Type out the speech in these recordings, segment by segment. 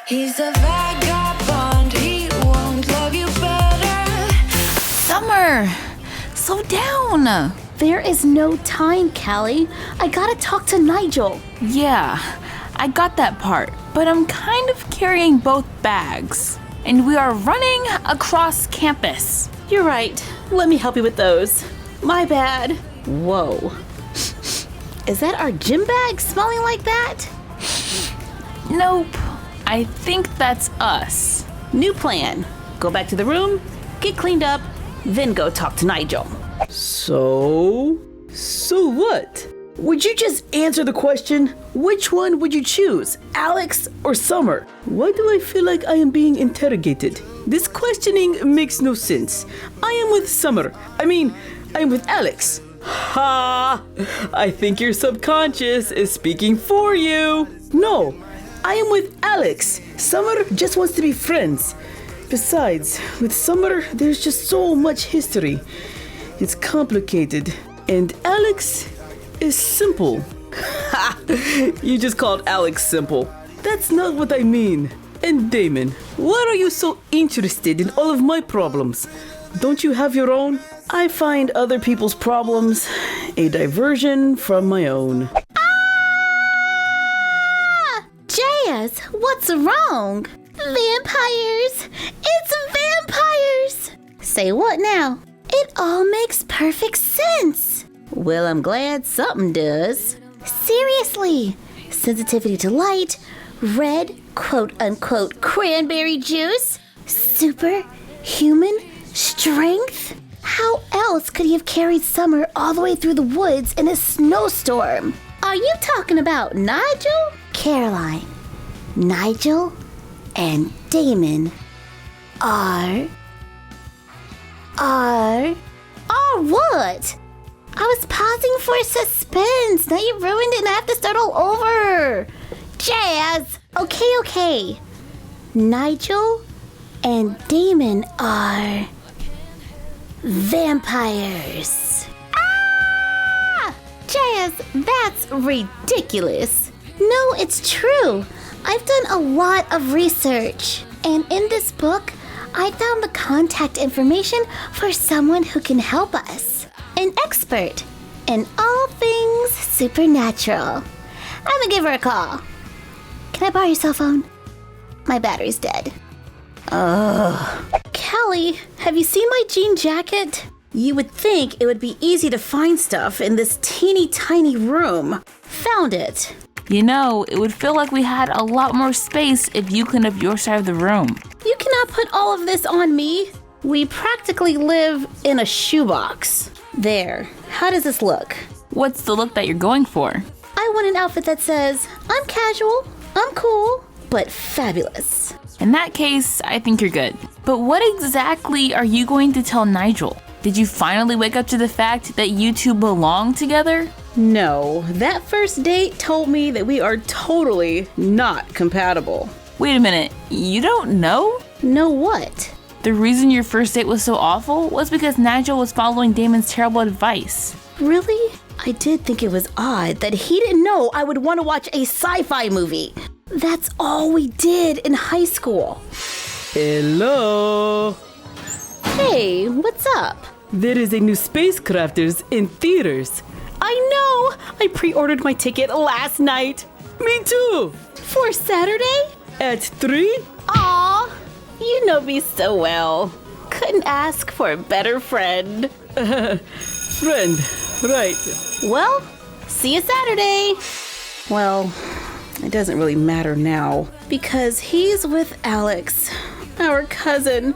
He's a vagabond, he won't love you better. Summer, slow down. There is no time, Callie. I gotta talk to Nigel. Yeah, I got that part, but I'm kind of carrying both bags. And we are running across campus. You're right. Let me help you with those. My bad. Whoa. Is that our gym bag smelling like that? Nope. I think that's us. New plan. Go back to the room, get cleaned up, then go talk to Nigel. So what? Would you just answer the question? Which one would you choose, Alex or Summer? Why do I feel like I am being interrogated? This questioning makes no sense. I am with Summer. I am with Alex. Ha! I think your subconscious is speaking for you. No, I am with Alex. Summer just wants to be friends. Besides, with Summer, there's just so much history. It's complicated. And Alex is simple. Ha! You just called Alex simple. That's not what I mean. And Damon, why are you so interested in all of my problems? Don't you have your own? I find other people's problems a diversion from my own. Jazz, what's wrong? Vampires! It's vampires! Say what now? It all makes perfect sense. Well, I'm glad something does. Seriously, sensitivity to light, red quote-unquote cranberry juice, superhuman strength. How else could he have carried Summer all the way through the woods in a snowstorm? Are you talking about Nigel? Caroline, Nigel and Damon are what? I was pausing for suspense. Now you ruined it and I have to start all over. Jazz. Okay. Nigel and Damon are vampires. Jazz, that's ridiculous. No, it's true. I've done a lot of research. And in this book, I found the contact information for someone who can help us. An expert in all things supernatural. I'm gonna give her a call. Can I borrow your cell phone? My battery's dead. Callie, have you seen my jean jacket? You would think it would be easy to find stuff in this teeny tiny room. Found it. You know, it would feel like we had a lot more space if you cleaned up your side of the room. You cannot put all of this on me. We practically live in a shoebox. There. How does this look? What's the look that you're going for? I want an outfit that says, I'm casual, I'm cool, but fabulous. In that case, I think you're good. But what exactly are you going to tell Nigel? Did you finally wake up to the fact that you two belong together? No, that first date told me that we are totally not compatible. Wait a minute, you don't know? Know what? The reason your first date was so awful was because Nigel was following Damon's terrible advice. Really? I did think it was odd that he didn't know I would want to watch a sci-fi movie. That's all we did in high school. Hello. Hey, what's up? There is a new Spacecrafters in theaters. I know! I pre-ordered my ticket last night. Me too. For Saturday? At 3? Aw, you know me so well. Couldn't ask for a better friend. Friend, right. Well, see you Saturday. Well, it doesn't really matter now because he's with Alex, our cousin,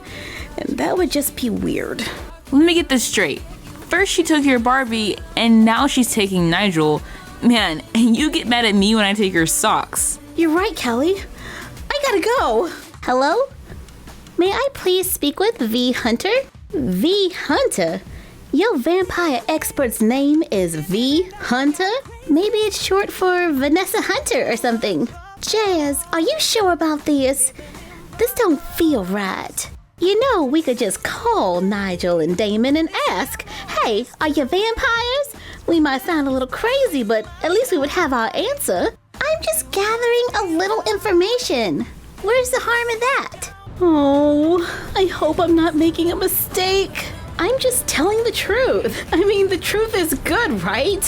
and that would just be weird. Let me get this straight. First she took your Barbie, and now she's taking Nigel. Man, and you get mad at me when I take your socks. You're right, Kelly. I gotta go. Hello? May I please speak with V. Hunter? V. Hunter? Your vampire expert's name is V. Hunter? Maybe it's short for Vanessa Hunter or something. Jazz, are you sure about this? This don't feel right. You know, we could just call Nigel and Damon and ask, hey, are you vampires? We might sound a little crazy, but at least we would have our answer. I'm just gathering a little information. Where's the harm in that? Oh, I hope I'm not making a mistake. I'm just telling the truth. I mean, the truth is good, right?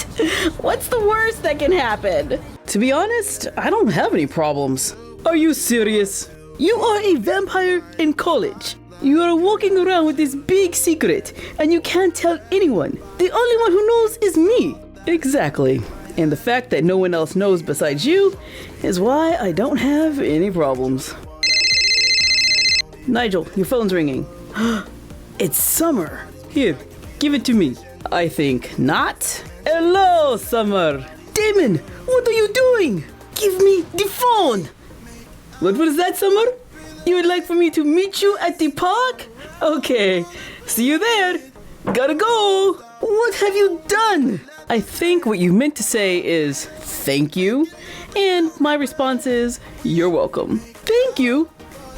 What's the worst that can happen? To be honest, I don't have any problems. Are you serious? You are a vampire in college. You are walking around with this big secret, and you can't tell anyone. The only one who knows is me. Exactly. And the fact that no one else knows besides you is why I don't have any problems. Nigel, your phone's ringing. It's Summer. Here, give it to me. I think not. Hello, Summer. Damon, what are you doing? Give me the phone. What was that, Summer? You would like for me to meet you at the park? Okay, see you there. Gotta go. What have you done? I think what you meant to say is thank you. And my response is you're welcome. Thank you?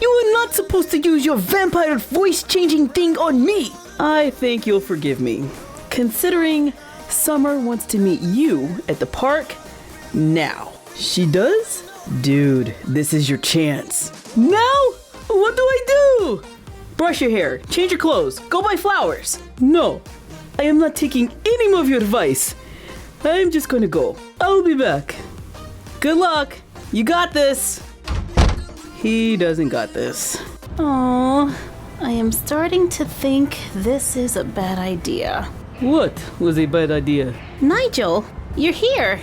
You were not supposed to use your vampire voice-changing thing on me. I think you'll forgive me, considering Summer wants to meet you at the park now. She does? Dude, this is your chance. Now? What do I do? Brush your hair, change your clothes, go buy flowers. No, I am not taking any more of your advice. I'm just gonna go. I'll be back. Good luck. You got this. He doesn't got this. Aw, I am starting to think this is a bad idea. What was a bad idea? Nigel, you're here.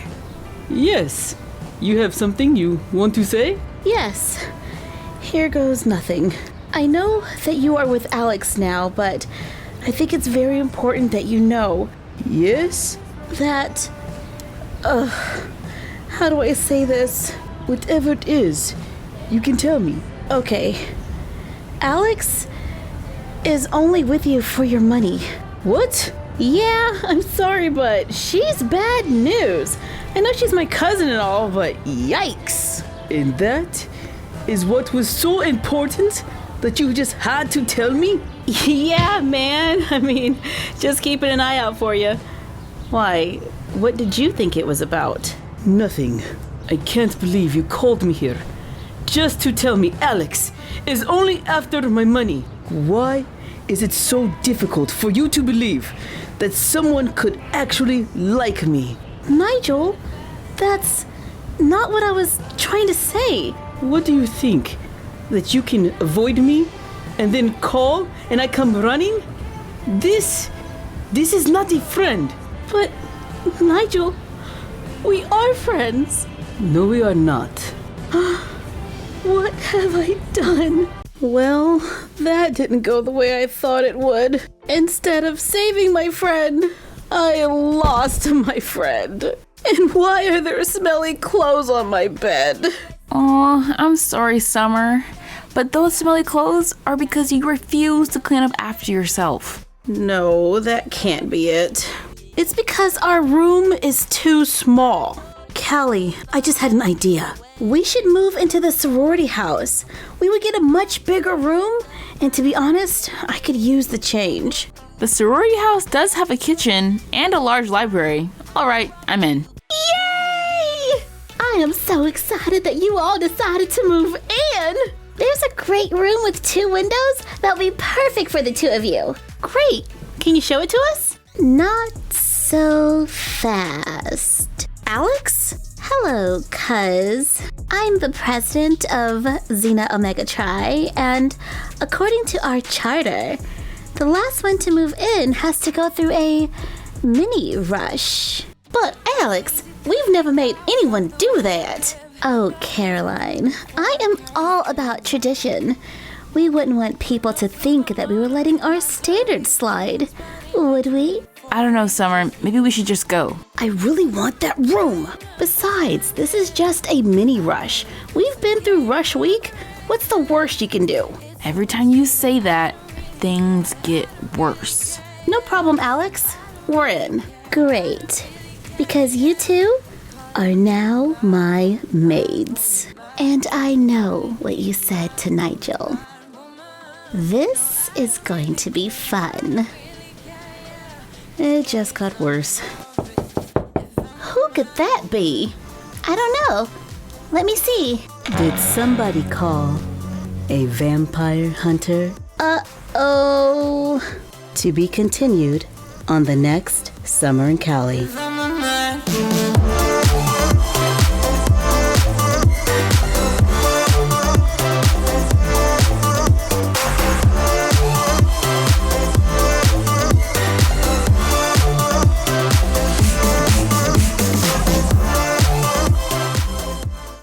Yes. You have something you want to say? Yes. Here goes nothing. I know that you are with Alex now, but I think it's very important that you know Yes? that... how do I say this? Whatever it is, you can tell me. Okay. Alex is only with you for your money. What? Yeah, I'm sorry, but she's bad news. I know she's my cousin and all, but yikes. And that is what was so important that you just had to tell me? Yeah, man. I mean, just keeping an eye out for you. Why, what did you think it was about? Nothing. I can't believe you called me here just to tell me Alex is only after my money. Why is it so difficult for you to believe that someone could actually like me? Nigel, that's not what I was trying to say. What do you think? That you can avoid me and then call and I come running? This is not a friend. But, Nigel, we are friends. No, we are not. What have I done? Well, that didn't go the way I thought it would. Instead of saving my friend, I lost my friend. And why are there smelly clothes on my bed? Aw, I'm sorry, Summer. But those smelly clothes are because you refuse to clean up after yourself. No, that can't be it. It's because our room is too small. Callie, I just had an idea. We should move into the sorority house. We would get a much bigger room, and to be honest, I could use the change. The sorority house does have a kitchen and a large library. Alright, I'm in. Yay! I am so excited that you all decided to move in. There's a great room with 2 windows that'll be perfect for the 2 of you. Great. Can you show it to us? Not so fast. Alex? Hello, cuz. I'm the president of Xena Omega Tri, and according to our charter, the last one to move in has to go through a mini rush. But Alex, we've never made anyone do that. Oh, Caroline, I am all about tradition. We wouldn't want people to think that we were letting our standards slide, would we? I don't know, Summer. Maybe we should just go. I really want that room. Besides, this is just a mini rush. We've been through rush week. What's the worst you can do? Every time you say that, things get worse. No problem, Alex. We're in. Great. Because you 2 are now my maids. And I know what you said to Nigel. This is going to be fun. It just got worse. Who could that be? I don't know. Let me see. Did somebody call a vampire hunter? Uh-oh. To be continued on the next Sommer Cali. I'm a man.